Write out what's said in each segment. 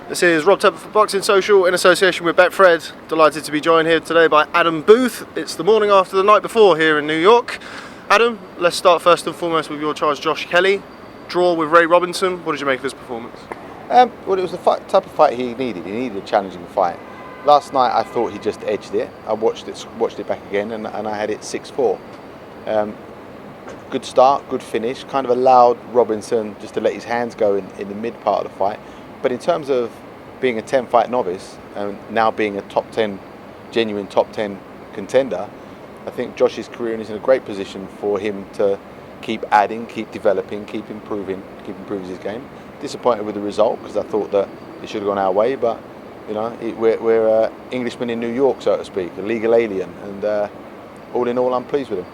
This is Rob Tepper for Boxing Social in association with Betfred. Delighted to be joined here today by Adam Booth. It's the morning after the night before here in New York. Adam, let's start first and foremost with your charge, Josh Kelly. Draw with Ray Robinson. What did you make of his performance? Well, it was the type of fight he needed. He needed a challenging fight. Last night I thought he just edged it. I watched it back again, and I had it 6-4. Good start, good finish. Kind of allowed Robinson just to let his hands go in the mid part of the fight. But in terms of being a 10-fight novice and now being a genuine top 10 contender, I think Josh's career is in a great position for him to keep adding, keep developing, keep improving his game. Disappointed with the result because I thought that it should have gone our way, but you know, we're Englishmen in New York, so to speak, a legal alien, and all in all, I'm pleased with him.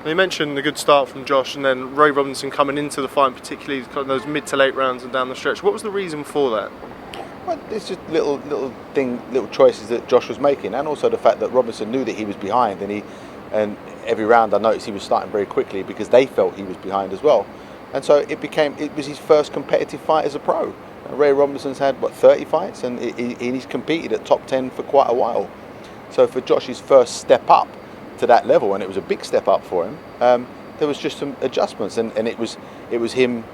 You mentioned the good start from Josh, and then Ray Robinson coming into the fight, particularly kind of those mid to late rounds and down the stretch. What was the reason for that? Well, it's just little choices that Josh was making, and also the fact that Robinson knew that he was behind, and every round I noticed he was starting very quickly because they felt he was behind as well, and so it was his first competitive fight as a pro. Ray Robinson's had 30 fights, and he's competed at top 10 for quite a while. So for Josh's first step up to that level, and it was a big step up for him, there was just some adjustments, and it was him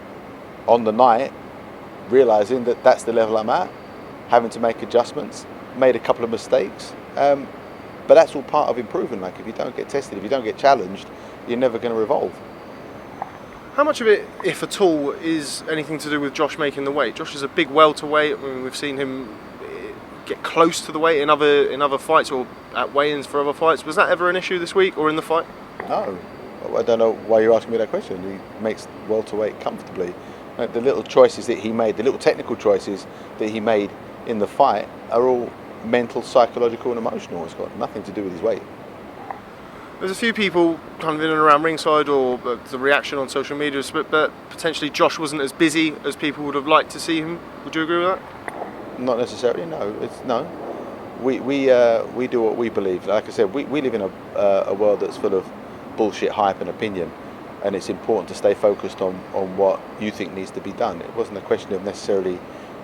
on the night realizing that that's the level I'm at, having to make adjustments, made a couple of mistakes, but that's all part of improving. Like, if you don't get tested, if you don't get challenged, you're never going to evolve. How much of it, if at all, is anything to do with Josh making the weight? Josh is a big welterweight. I mean, we've seen him get close to the weight in other fights or at weigh-ins for other fights. Was that ever an issue this week or in the fight? No, I don't know why you're asking me that question. He makes welterweight comfortably. The little choices that he made, the little technical choices that he made in the fight are all mental, psychological and emotional. It's got nothing to do with his weight. There's a few people kind of in and around ringside, or the reaction on social media, but potentially Josh wasn't as busy as people would have liked to see him. Would you agree with that? Not necessarily, no. We do what we believe. Like I said, we live in a world that's full of bullshit, hype and opinion, and it's important to stay focused on what you think needs to be done. It wasn't a question of necessarily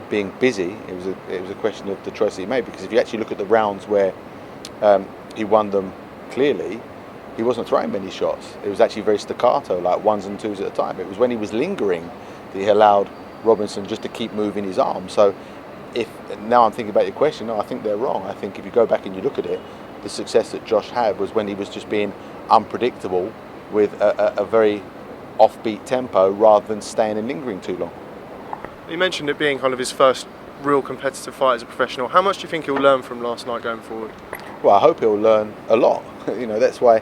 being busy. It was a question of the choice that he made, because if you actually look at the rounds where he won them clearly, he wasn't throwing many shots. It was actually very staccato, like ones and twos at a time. It was when he was lingering that he allowed Robinson just to keep moving his arm. So now I'm thinking about your question, no, I think they're wrong. I think if you go back and you look at it, the success that Josh had was when he was just being unpredictable with a very offbeat tempo rather than staying and lingering too long. You mentioned it being kind of his first real competitive fight as a professional. How much do you think he'll learn from last night going forward? Well, I hope he'll learn a lot. That's why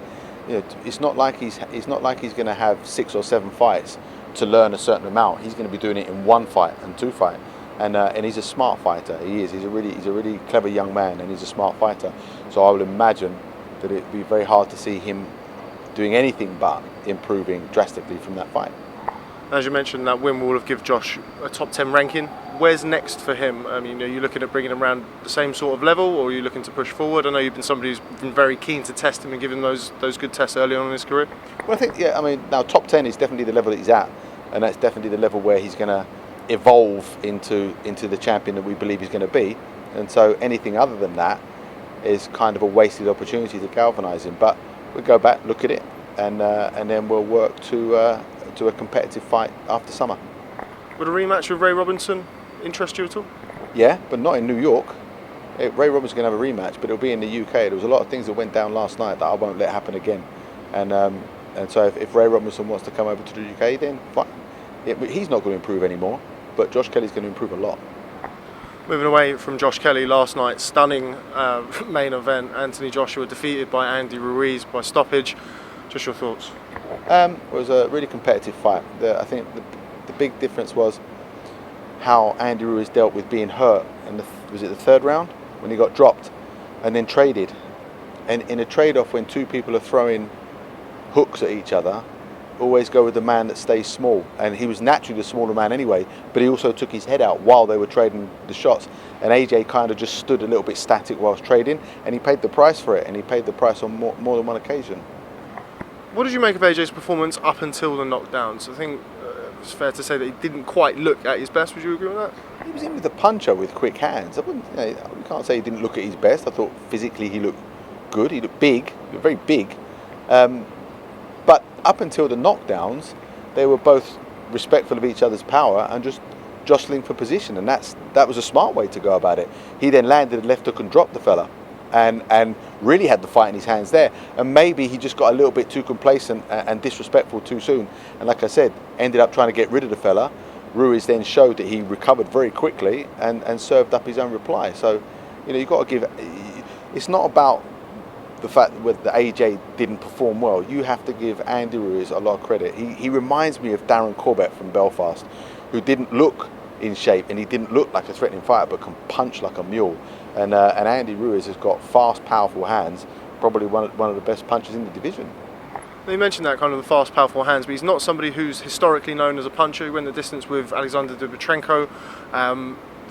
it's not like he's going to have 6 or 7 fights to learn a certain amount. He's going to be doing it in 1 fight and 2 fights. And he's a smart fighter. He is. He's a really clever young man, and he's a smart fighter. So I would imagine that it'd be very hard to see him doing anything but improving drastically from that fight. As you mentioned, that win will have given Josh a top 10 ranking. Where's next for him? I mean, are you looking at bringing him around the same sort of level, or are you looking to push forward? I know you've been somebody who's been very keen to test him and give him those good tests early on in his career. Well, I think, now top 10 is definitely the level that he's at, and that's definitely the level where he's going to evolve into the champion that we believe he's going to be. And so anything other than that is kind of a wasted opportunity to galvanise him. But we'll go back, look at it, and then we'll work to a competitive fight after summer. Would a rematch with Ray Robinson interest you at all? Yeah, but not in New York. Ray Robinson's going to have a rematch, but it'll be in the UK. There was a lot of things that went down last night that I won't let happen again. And so if Ray Robinson wants to come over to the UK, then fine. He's not going to improve anymore, but Josh Kelly's going to improve a lot. Moving away from Josh Kelly, last night, stunning main event. Anthony Joshua defeated by Andy Ruiz by stoppage. Just your thoughts? It was a really competitive fight. I think the big difference was how Andy Ruiz dealt with being hurt. And was it the 3rd round when he got dropped and then traded? And in a trade-off, when 2 people are throwing hooks at each other, always go with the man that stays small. And he was naturally the smaller man anyway, but he also took his head out while they were trading the shots. And AJ kind of just stood a little bit static whilst trading, and he paid the price for it, and he paid the price on more than one occasion. What did you make of AJ's performance up until the knockdowns? I think it's fair to say that he didn't quite look at his best. Would you agree with that? He was in with a puncher with quick hands. I wouldn't, we can't say he didn't look at his best. I thought physically he looked good. He looked big, very big. But up until the knockdowns, they were both respectful of each other's power and just jostling for position, and that was a smart way to go about it. He then landed a left hook and dropped the fella, and really had the fight in his hands there. And maybe he just got a little bit too complacent and disrespectful too soon. And like I said, ended up trying to get rid of the fella. Ruiz then showed that he recovered very quickly and served up his own reply. So, you've got to give. It's not about the fact that AJ didn't perform well. You have to give Andy Ruiz a lot of credit. He reminds me of Darren Corbett from Belfast, who didn't look in shape and he didn't look like a threatening fighter, but can punch like a mule. And Andy Ruiz has got fast, powerful hands. Probably one of the best punchers in the division. You mentioned that kind of the fast, powerful hands, but he's not somebody who's historically known as a puncher. He went the distance with Alexander Dubchenko.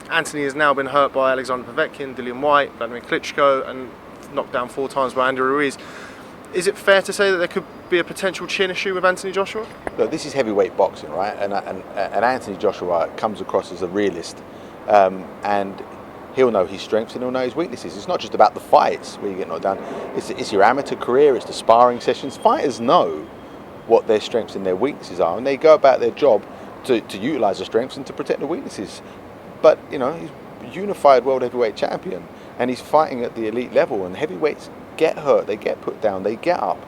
Anthony has now been hurt by Alexander Povetkin, Dillian Whyte, Vladimir Klitschko, and knocked down 4 times by Andy Ruiz. Is it fair to say that there could be a potential chin issue with Anthony Joshua? Look, this is heavyweight boxing, right? And Anthony Joshua comes across as a realist, and he'll know his strengths and he'll know his weaknesses. It's not just about the fights where you get knocked down. It's your amateur career, it's the sparring sessions. Fighters know what their strengths and their weaknesses are, and they go about their job to utilise the strengths and to protect the weaknesses. But, he's a unified world heavyweight champion, and he's fighting at the elite level, and heavyweights get hurt, they get put down, they get up.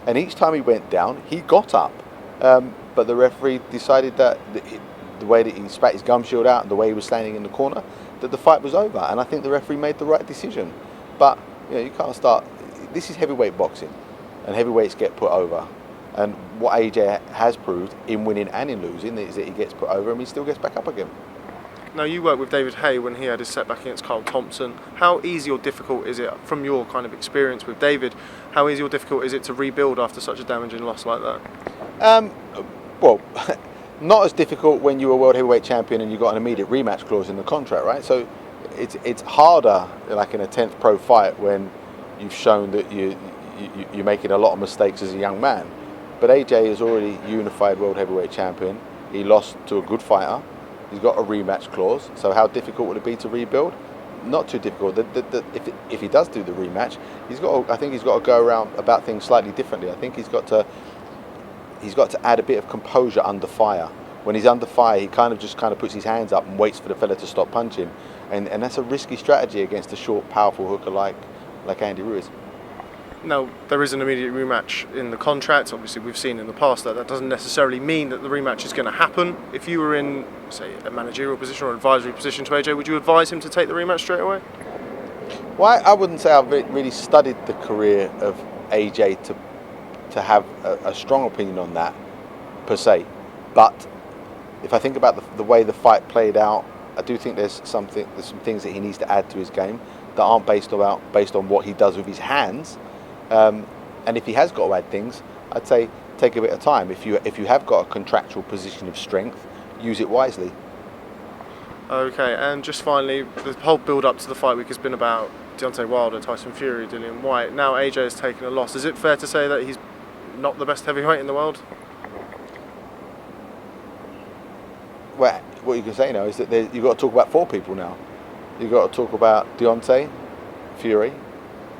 And each time he went down, he got up. But the referee decided that the way that he spat his gum shield out and the way he was standing in the corner, that the fight was over. And I think the referee made the right decision. But you can't start. This is heavyweight boxing, and heavyweights get put over. And what AJ has proved in winning and in losing is that he gets put over and he still gets back up again. Now, you worked with David Haye when he had his setback against Carl Thompson. How easy or difficult is it, from your kind of experience with David, how easy or difficult is it to rebuild after such a damaging loss like that? Well, not as difficult when you were world heavyweight champion and you got an immediate rematch clause in the contract, right? So it's harder, like in a 10th pro fight, when you've shown that you're making a lot of mistakes as a young man. But AJ is already unified world heavyweight champion. He lost to a good fighter. He's got a rematch clause, so how difficult would it be to rebuild? Not too difficult. If he does do the rematch, I think he's got to go around about things slightly differently. I think he's got to add a bit of composure under fire. When he's under fire, he kind of puts his hands up and waits for the fella to stop punching, and that's a risky strategy against a short, powerful hooker like Andy Ruiz. Now, there is an immediate rematch in the contract. Obviously, we've seen in the past that doesn't necessarily mean that the rematch is going to happen. If you were in, say, a managerial position or advisory position to AJ, would you advise him to take the rematch straight away? Well, I wouldn't say I've really studied the career of AJ to have a strong opinion on that, per se. But if I think about the way the fight played out, I do think there's some things that he needs to add to his game that aren't based on what he does with his hands. And if he has got to add things, I'd say take a bit of time. If you have got a contractual position of strength, use it wisely. Okay, and just finally, the whole build-up to the fight week has been about Deontay Wilder, Tyson Fury, Dillian Whyte. Now AJ has taken a loss. Is it fair to say that he's not the best heavyweight in the world? Well, what you can say now is that you've got to talk about 4 people now. You've got to talk about Deontay, Fury,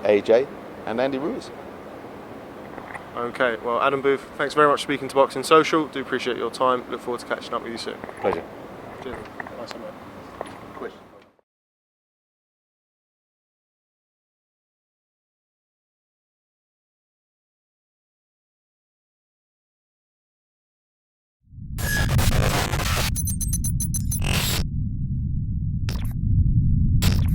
AJ, and Andy Ruiz. Okay, well, Adam Booth, thanks very much for speaking to Boxing Social. Do appreciate your time. Look forward to catching up with you soon. Pleasure. Cheers. Nice one, mate.